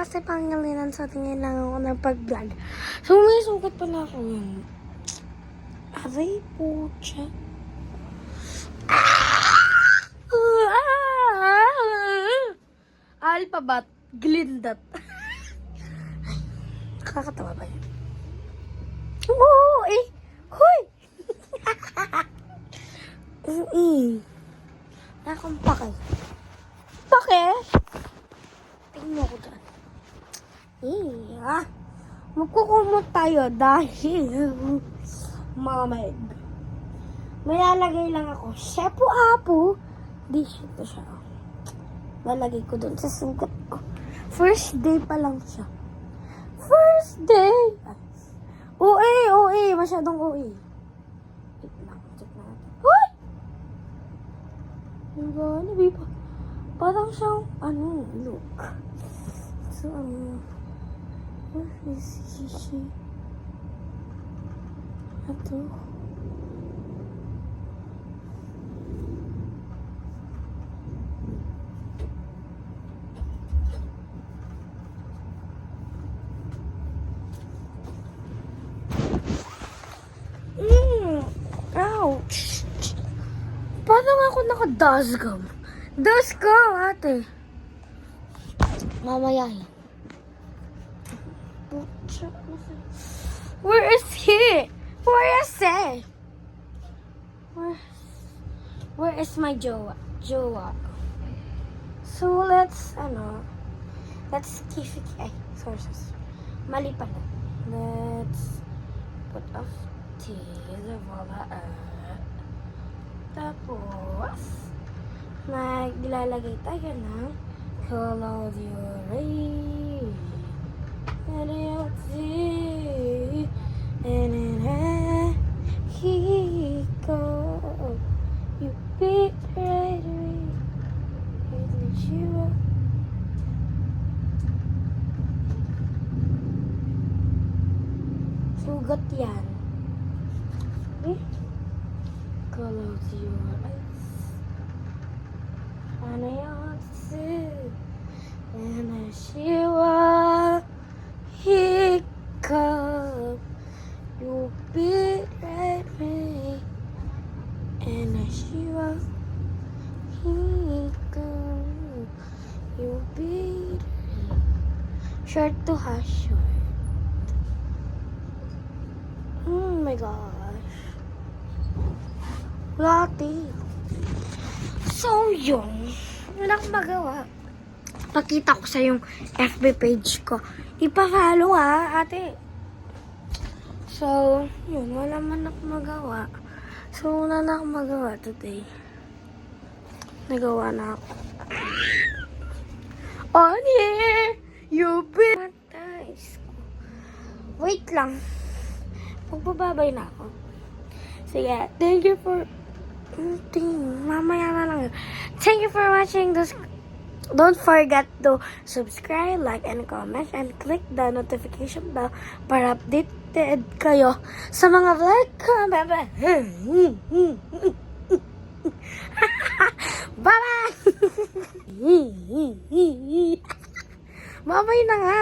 kasi pangilinan sa tingin lang ako ng pag-vlog. So, may sugat pala ako yun. Aray po siya. Alphabet, Glindat. Kakatawa ba yun? Oo, eh. Hoy! Wala akong pake. Pake? Tingnan mo ko dyan. Magkukumot tayo dahil mamag. May lalagay lang ako. Shepu-apu. Di ito siya. Lalagay ko dun sa sugat ko. First day pa lang siya. First day! OA. Masyadong OA. Check natin. Hoy! Diba? Parang siyang, look. So, where is she? Ito. Ouch! Parang ako naka-dazgum. Dazgum, ate. Mamaya yan. Where is he? Where is my jowa? So, let's sources. Mali pala. Let's put off tapos maglalagay tayo ng Colodiore. And then he go. You beat right away. Sugat yan. Close your eyes. And I answer. And I shiva. Hiccup. You beat right me. And I shiva. Hiccup. You beat me. Short to hash short. Oh my gosh. Lati. So, yun. Wala akong magawa. Pakita ko sa yung FB page ko. Ipa-follow ate. So, yun. Wala man akong magawa. So, wala na akong magawa today. Nagawa na ako. On here, you've been... Wait lang. Magbababay na ako. Sige, thank you for... Mamaya na lang. Thank you for watching this. Don't forget to subscribe, like, and comment, and click the notification bell para updated kayo sa mga vlog ko. Bye-bye! Bye-bye na nga.